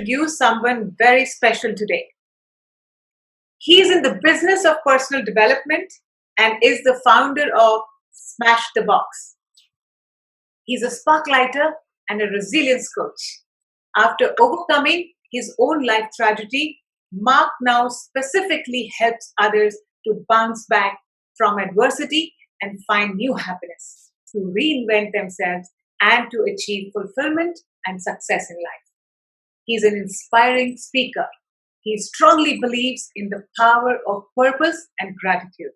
introduce someone very special today. He is in the business of personal development and is the founder of Smash the Box. He's a sparklighter and a resilience coach. After overcoming his own life tragedy, Mark now specifically helps others to bounce back from adversity and find new happiness, to reinvent themselves and to achieve fulfillment and success in life. He's an inspiring speaker. He strongly believes in the power of purpose and gratitude.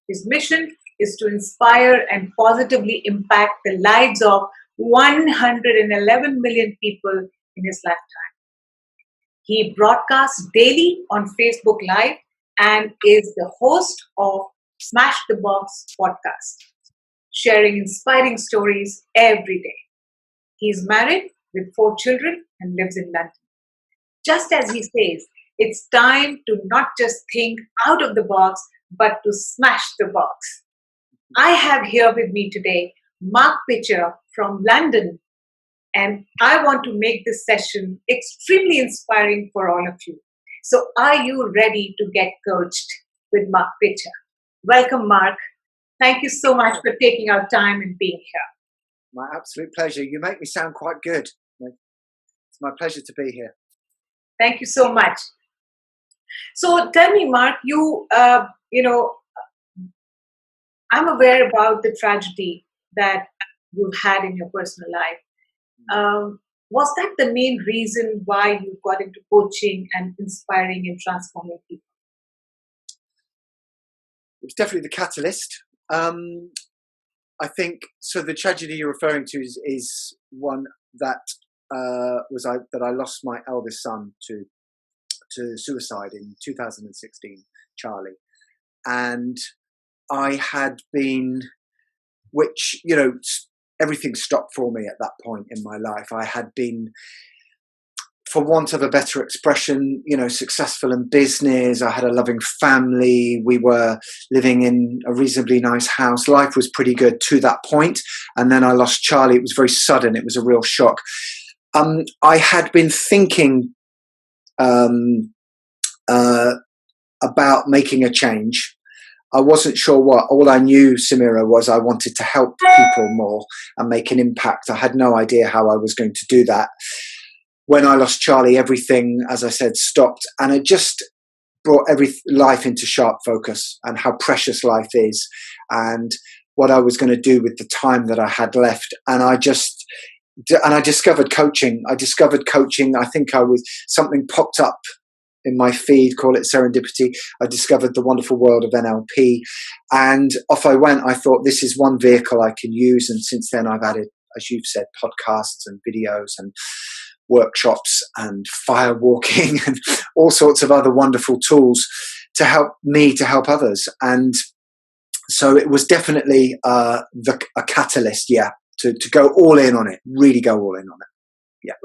His mission is to inspire and positively impact the lives of 111 million people in his lifetime. He broadcasts daily on Facebook Live and is the host of Smash the Box podcast, sharing inspiring stories every day. He is married with 4 children and lives in London. Just as he says, it's time to not just think out of the box, but to smash the box. I have here with me today Mark Pitcher from London, and I want to make this session extremely inspiring for all of you. So are you ready to get coached with Mark Pitcher? Welcome, Mark. Thank you so much for taking our time and being here. My absolute pleasure. You make me sound quite good. It's my pleasure to be here. Thank you so much. So tell me, Mark, I'm aware about the tragedy that you've had in your personal life. Was that the main reason why you got into coaching and inspiring and transforming people? It was definitely the catalyst. I think so. The tragedy you're referring to is one that I lost my eldest son to suicide in 2016, Charlie, and I had been, everything stopped for me at that point in my life. I had been, for want of a better expression, successful in business. I had a loving family. We were living in a reasonably nice house. Life was pretty good to that point. And then I lost Charlie. It was very sudden. It was a real shock. I had been thinking about making a change. I wasn't sure what. All I knew, Samira, was I wanted to help people more and make an impact. I had no idea how I was going to do that. When I lost Charlie, everything, as I said, stopped, and it just brought life into sharp focus and how precious life is and what I was going to do with the time that I had left. And I discovered coaching. I think something popped up in my feed, call it serendipity. I discovered the wonderful world of NLP, and off I went. I thought, this is one vehicle I can use. And since then I've added, as you've said, podcasts and videos and workshops and fire walking and all sorts of other wonderful tools to help me to help others. And so it was definitely a catalyst, to go all in on it, really go all in on it. Yeah.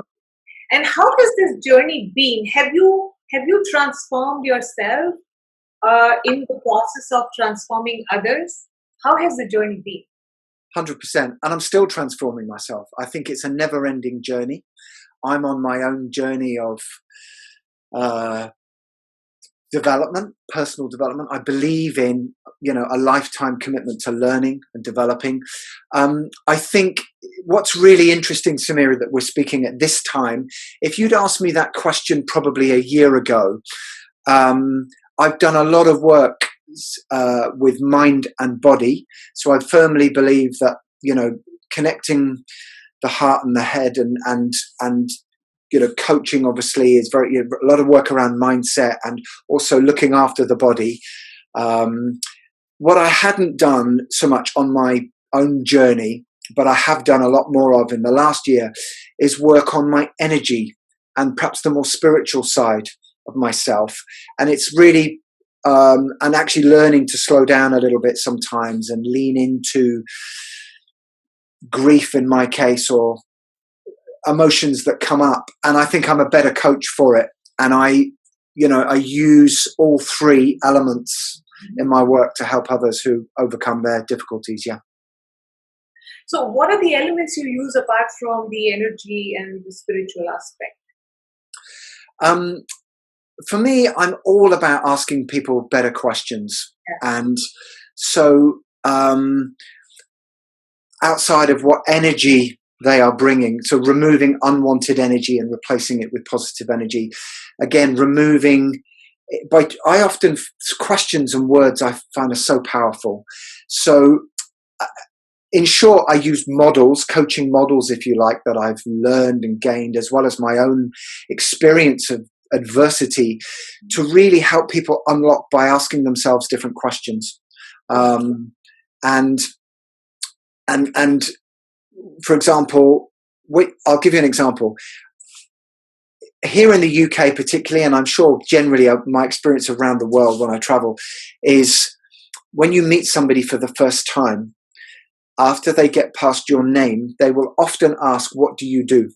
And how has this journey been? Have you transformed yourself in the process of transforming others? How has the journey been? 100%. And I'm still transforming myself. I think it's a never-ending journey. I'm on my own journey of development, personal development. I believe in, a lifetime commitment to learning and developing. I think what's really interesting, Samira, that we're speaking at this time, if you'd asked me that question probably a year ago, I've done a lot of work with mind and body. So I firmly believe that, connecting the heart and the head and coaching obviously is a lot of work around mindset and also looking after the body. What I hadn't done so much on my own journey, but I have done a lot more of in the last year, is work on my energy and perhaps the more spiritual side of myself. And it's really, and actually learning to slow down a little bit sometimes and lean into grief in my case, or emotions that come up. And I think I'm a better coach for it. And I use all 3 elements in my work to help others who overcome their difficulties. Yeah. So what are the elements you use apart from the energy and the spiritual aspect? Um, for me, I'm all about asking people better questions. Yeah. And so, outside of what energy they are bringing, so removing unwanted energy and replacing it with positive energy, again, I often, questions and words I find are so powerful. So, in short, I use models, coaching models, if you like, that I've learned and gained, as well as my own experience of adversity, to really help people unlock by asking themselves different questions. And for example, I'll give you an example. Here in the UK particularly, and I'm sure generally my experience around the world when I travel, is when you meet somebody for the first time, after they get past your name, they will often ask, "What do you do?"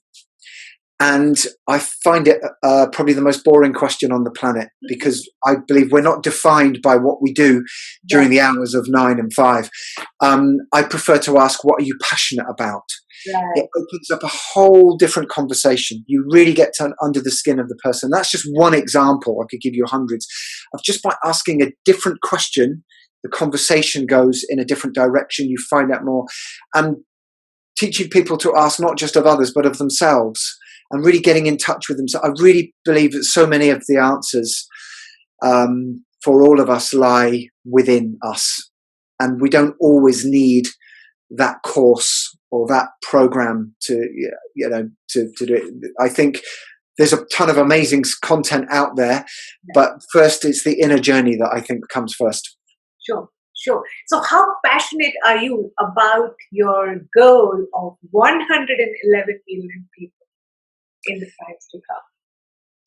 And I find it probably the most boring question on the planet, because I believe we're not defined by what we do during the hours of 9 and 5. I prefer to ask, "What are you passionate about?" Right. It opens up a whole different conversation. You really get under the skin of the person. That's just one example. I could give you hundreds of just by asking a different question. The conversation goes in a different direction. You find out more, and teaching people to ask not just of others, but of themselves, and really getting in touch with them. So I really believe that so many of the answers for all of us lie within us, and we don't always need that course or that program to do it. I think there's a ton of amazing content out there, but first it's the inner journey that I think comes first. Sure. So how passionate are you about your goal of 111 million people in the times to come?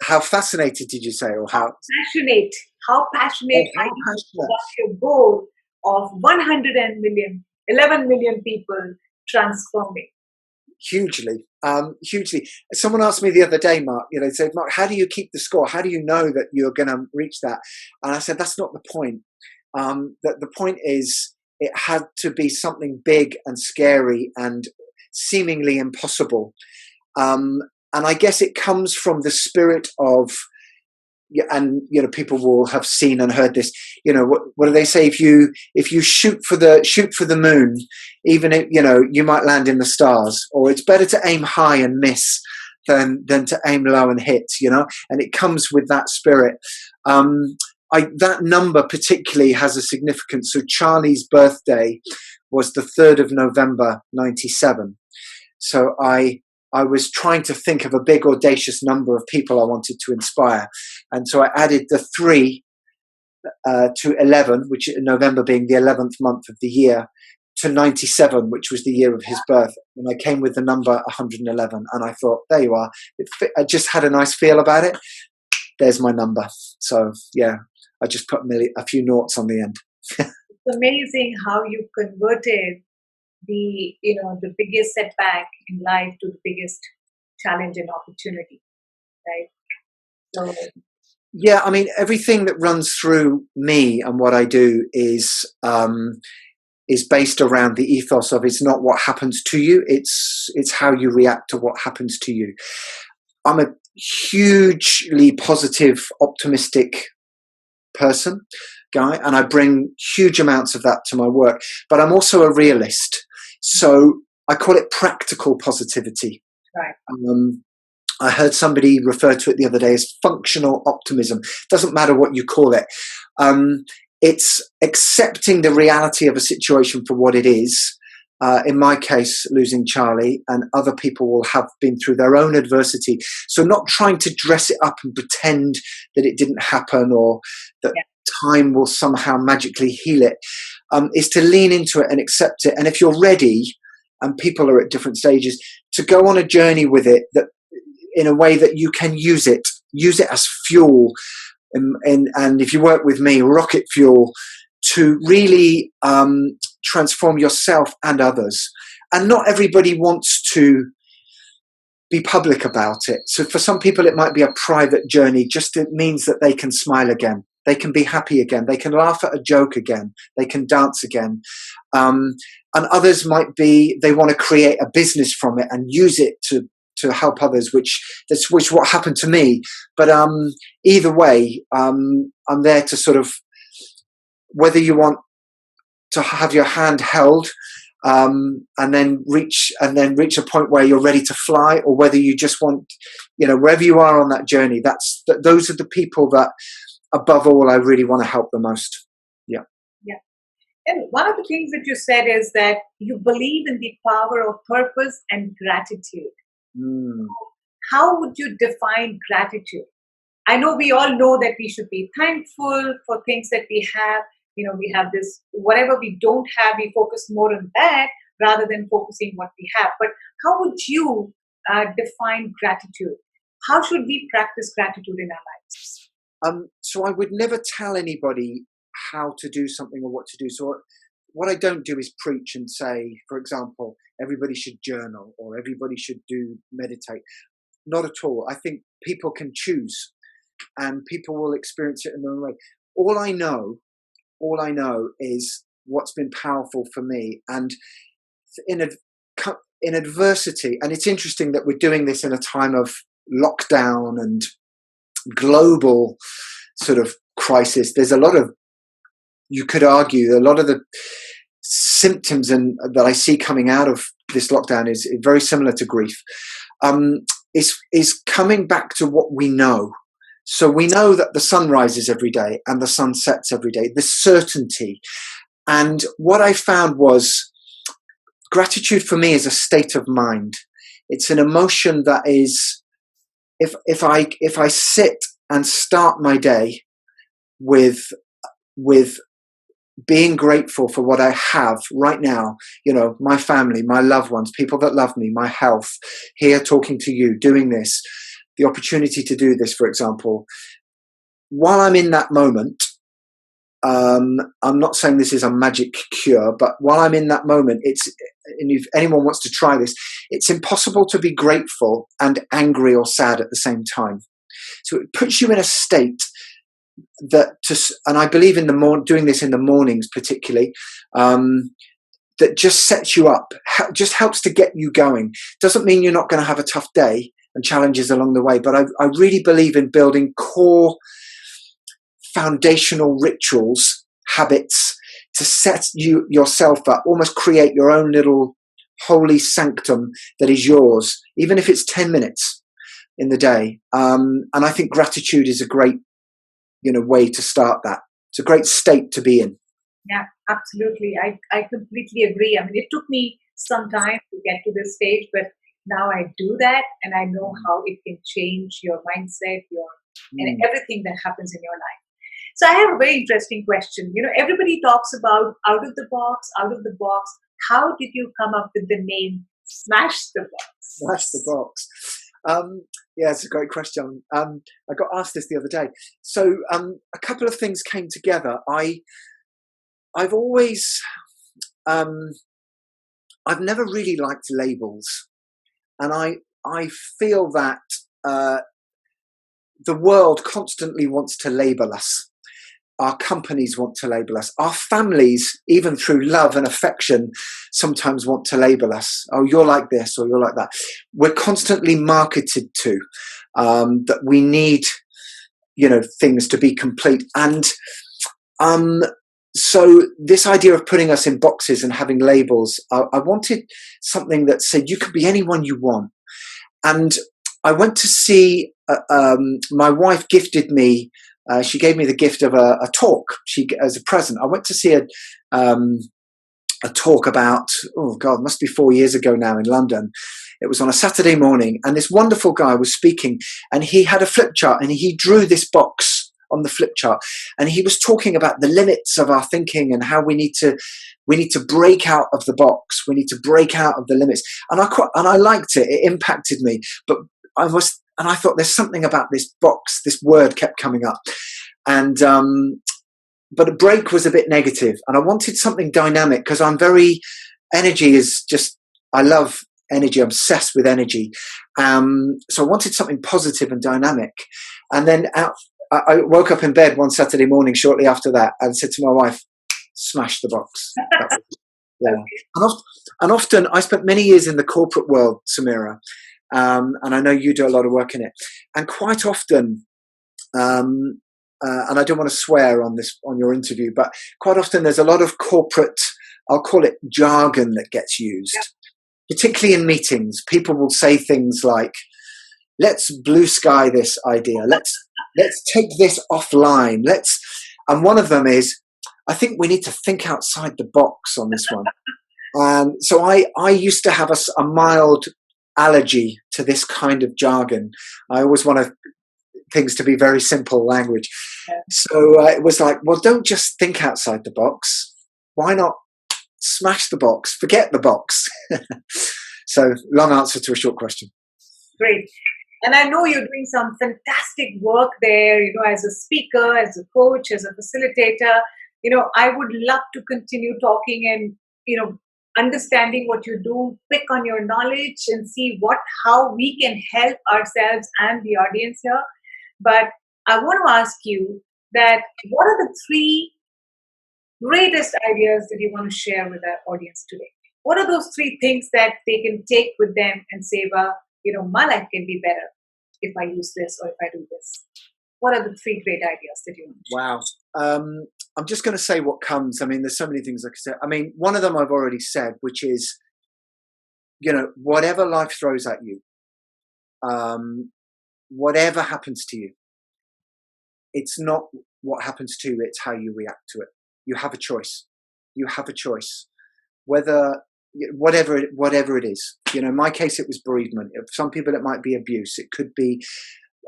How fascinated did you say, or how passionate? How passionate are you about your goal of 11 million people transforming? Hugely. Someone asked me the other day, Mark, they said, "Mark, how do you keep the score? How do you know that you're going to reach that?" And I said, that's not the point. That the point is, it had to be something big and scary and seemingly impossible. And I guess it comes from the spirit of, and people will have seen and heard this. What do they say? If you shoot for the moon, even if you might land in the stars. Or it's better to aim high and miss than to aim low and hit. And it comes with that spirit. That number particularly has a significance. So Charlie's birthday was the 3rd of November, 97. So I was trying to think of a big, audacious number of people I wanted to inspire. And so I added the 3 to 11, which November being the 11th month of the year, to 97, which was the year of his birth. And I came with the number 111. And I thought, there you are. I just had a nice feel about it. There's my number. So, yeah, I just put a few noughts on the end. It's amazing how you converted the biggest setback in life to the biggest challenge and opportunity, right? So yeah, I mean, everything that runs through me and what I do is based around the ethos of, it's not what happens to you, it's how you react to what happens to you. I'm a hugely positive, optimistic guy, and I bring huge amounts of that to my work, but I'm also a realist. So I call it practical positivity. Right. I heard somebody refer to it the other day as functional optimism. Doesn't matter what you call it. It's accepting the reality of a situation for what it is. In my case, losing Charlie, and other people will have been through their own adversity. So not trying to dress it up and pretend that it didn't happen, or that time will somehow magically heal it, is to lean into it and accept it. And if you're ready, and people are at different stages, to go on a journey with it, that in a way that you can use it as fuel, and if you work with me, rocket fuel, to really transform yourself and others. And not everybody wants to be public about it. So for some people, it might be a private journey. Just it means that they can smile again. They can be happy again. They can laugh at a joke again. They can dance again. And others might be, they want to create a business from it and use it to to help others, which what happened to me. But either way, I'm there to sort of, whether you want to have your hand held and then reach a point where you're ready to fly, or whether you just want, wherever you are on that journey, those are the people that, above all, I really want to help the most. Yeah. Yeah. And one of the things that you said is that you believe in the power of purpose and gratitude. How would you define gratitude? I know we all know that we should be thankful for things that we have. We have this, whatever we don't have, we focus more on that rather than focusing what we have. But how would you define gratitude? How should we practice gratitude in our lives? So I would never tell anybody how to do something or what to do. So what I don't do is preach and say, for example, everybody should journal or everybody should meditate. Not at all. I think people can choose, and people will experience it in their own way. All I know is what's been powerful for me. And in adversity, and it's interesting that we're doing this in a time of lockdown and global sort of crisis. There's a lot of, you could argue, a lot of the symptoms that I see coming out of this lockdown is very similar to grief. Is coming back to what we know. So we know that the sun rises every day and the sun sets every day, the certainty. And what I found was gratitude for me is a state of mind. It's an emotion that is, if I sit and start my day with being grateful for what I have right now, my family, my loved ones, people that love me, my health, here talking to you, doing this, the opportunity to do this, for example, while I'm in that moment, I'm not saying this is a magic cure, but while I'm in that moment, and if anyone wants to try this, it's impossible to be grateful and angry or sad at the same time. So it puts you in a state and I believe in doing this in the mornings particularly, that just sets you up, just helps to get you going. Doesn't mean you're not going to have a tough day and challenges along the way, but I really believe in building core foundational rituals, habits, to set yourself up, almost create your own little holy sanctum that is yours, even if it's 10 minutes in the day. And I think gratitude is a great way to start that. It's a great state to be in. Yeah, absolutely. I completely agree. I mean, it took me some time to get to this stage, but now I do that, and I know how it can change your mindset, and everything that happens in your life. So I have a very interesting question. Everybody talks about out of the box. How did you come up with the name Smash the Box? Smash the Box. Yeah, it's a great question. I got asked this the other day. So a couple of things came together. I've always, I've never really liked labels. And I feel that the world constantly wants to label us. Our companies want to label us. Our families, even through love and affection, sometimes want to label us. Oh, you're like this or you're like that. We're constantly marketed to that we need, things to be complete. And so this idea of putting us in boxes and having labels, I wanted something that said you could be anyone you want. And I went to see, my wife gifted me, she gave me the gift of a talk as a present. I went to see a talk about, must be 4 years ago now in London. It was on a Saturday morning, and this wonderful guy was speaking, and he had a flip chart, and he drew this box on the flip chart, and he was talking about the limits of our thinking and how we need to break out of the box. We need to break out of the limits. And I liked it. It impacted me. But I thought there's something about this box. This word kept coming up, and but a break was a bit negative, and I wanted something dynamic because energy is just, I love energy. I'm obsessed with energy. So I wanted something positive and dynamic. And then I woke up in bed one Saturday morning shortly after that and said to my wife, smash the box. Yeah. And often, I spent many years in the corporate world, Samira, And I know you do a lot of work in it. And quite often, and I don't want to swear on your interview, but quite often there's a lot of corporate, I'll call it jargon, that gets used, particularly in meetings. People will say things like, let's blue sky this idea. Let's take this offline. And one of them is, I think we need to think outside the box on this one. So I used to have a mild allergy to this kind of jargon. I always want things to be very simple language. So it was like, well, don't just think outside the box. Why not smash the box, forget the box? So long answer to a short question. Great. And I know you're doing some fantastic work there, as a speaker, as a coach, as a facilitator. I would love to continue talking and, understanding what you do, pick on your knowledge and see how we can help ourselves and the audience here. But I want to ask you that what are the 3 greatest ideas that you want to share with our audience today? What are those 3 things that they can take with them and say, well, my life can be better if I use this or if I do this? What are the 3 great ideas that you want to share? Wow. I'm just going to say what comes. I mean, there's so many things I could say. I mean, one of them I've already said, which is, whatever life throws at you, whatever happens to you, it's not what happens to you, it's how you react to it. You have a choice. You have a choice. Whatever it is. In my case, it was bereavement. For some people, it might be abuse. It could be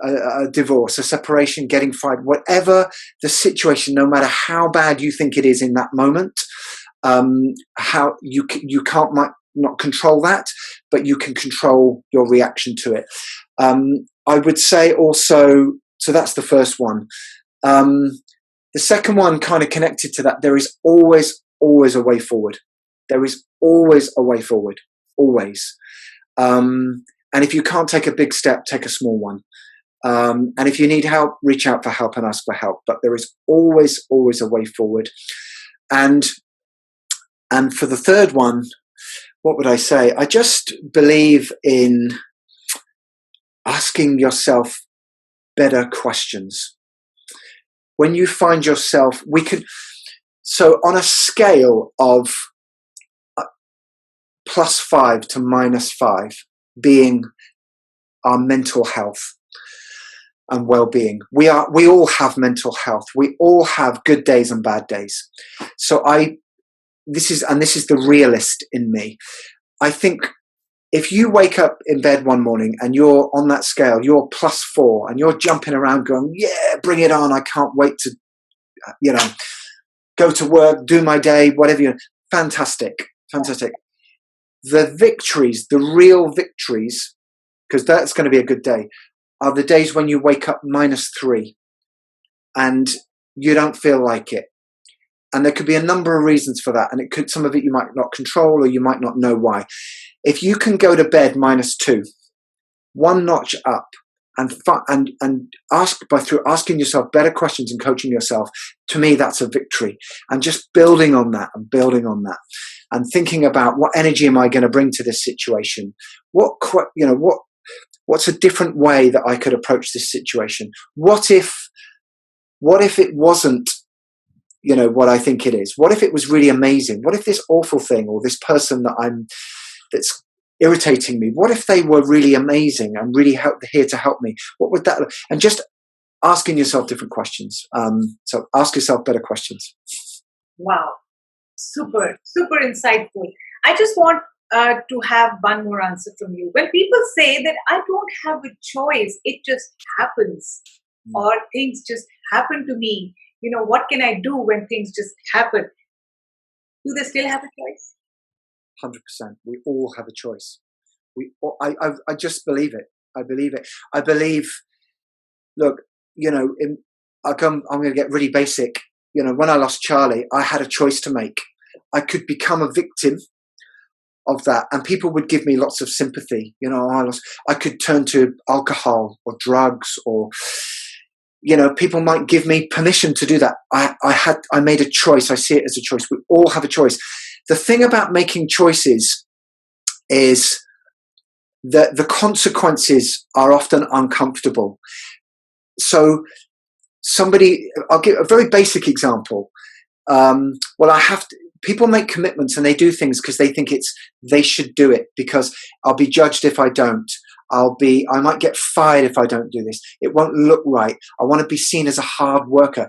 a divorce, a separation, getting fired, whatever the situation, no matter how bad you think it is in that moment, how you might not control that, but you can control your reaction to it. I would say also, so that's the first one. The second one, kind of connected to that, there is always a way forward. There is always a way forward, always. And if you can't take a big step, take a small one. And if you need help, reach out for help and ask for help. But there is always a way forward. And for the third one, what would I say? I just believe in asking yourself better questions. When you find yourself, so on a scale of +5 to -5 being our mental health and well-being. We all have mental health. We all have good days and bad days. So this is the realist in me. I think if you wake up in bed one morning and you're on that scale, you're +4 and you're jumping around going, yeah, bring it on. I can't wait to, go to work, do my day, whatever. Fantastic. The victories, the real victories, because that's going to be a good day, are the days when you wake up -3 and you don't feel like it. And there could be a number of reasons for that. And some of it you might not control, or you might not know why. If you can go to bed -2, one notch up, and through asking yourself better questions and coaching yourself, to me, that's a victory. And just building on that and thinking about what energy am I going to bring to this situation? What's a different way that I could approach this situation? What if it wasn't, what I think it is? What if it was really amazing? What if this awful thing, or this person that's irritating me, what if they were really amazing and really here to help me? What would that look? And just asking yourself different questions. So ask yourself better questions. Wow. Super insightful. I just want to have one more answer from you. When people say that I don't have a choice, it just happens, or things just happen to me, what can I do when things just happen? Do they still have a choice? 100%. We all have a choice. I just believe it. I believe it. I believe, look, I'm going to get really basic. When I lost Charlie, I had a choice to make. I could become a victim of that, and people would give me lots of sympathy. I could turn to alcohol or drugs, or people might give me permission to do that. I made a choice. I see it as a choice. We all have a choice. The thing about making choices is the consequences are often uncomfortable. So I'll give a very basic example. People make commitments and they do things because they think they should do it, because I'll be judged if I don't. I might get fired if I don't do this. It won't look right. I want to be seen as a hard worker,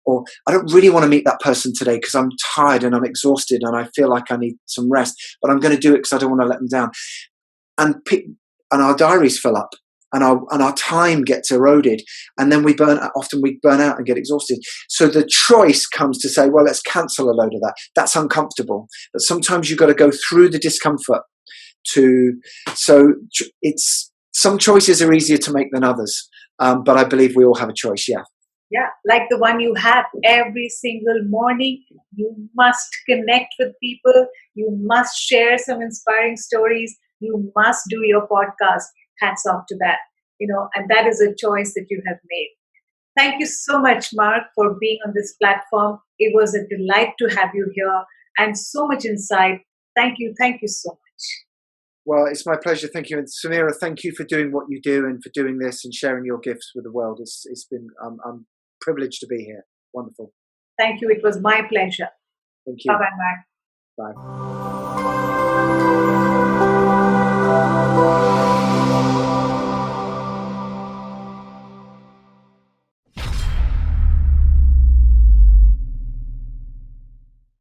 or I don't really want to meet that person today because I'm tired and I'm exhausted and I feel like I need some rest, but I'm going to do it because I don't want to let them down. And our diaries fill up, and our time gets eroded, and then we burn out and get exhausted. So the choice comes to say, well, let's cancel a load of that. That's uncomfortable, but sometimes you've got to go through the discomfort some choices are easier to make than others, but I believe we all have a choice. Yeah, like the one you have every single morning. You must connect with people. You must share some inspiring stories. You must do your podcast. Hats off to that. And that is a choice that you have made. Thank you so much, Mark, for being on this platform. It was a delight to have you here, and so much insight. Thank you so much. Well, it's my pleasure. Thank you. And Samira, thank you for doing what you do and for doing this and sharing your gifts with the world. It's been, I'm privileged to be here. Wonderful. Thank you. It was my pleasure. Thank you. Bye-bye, Mark. Bye.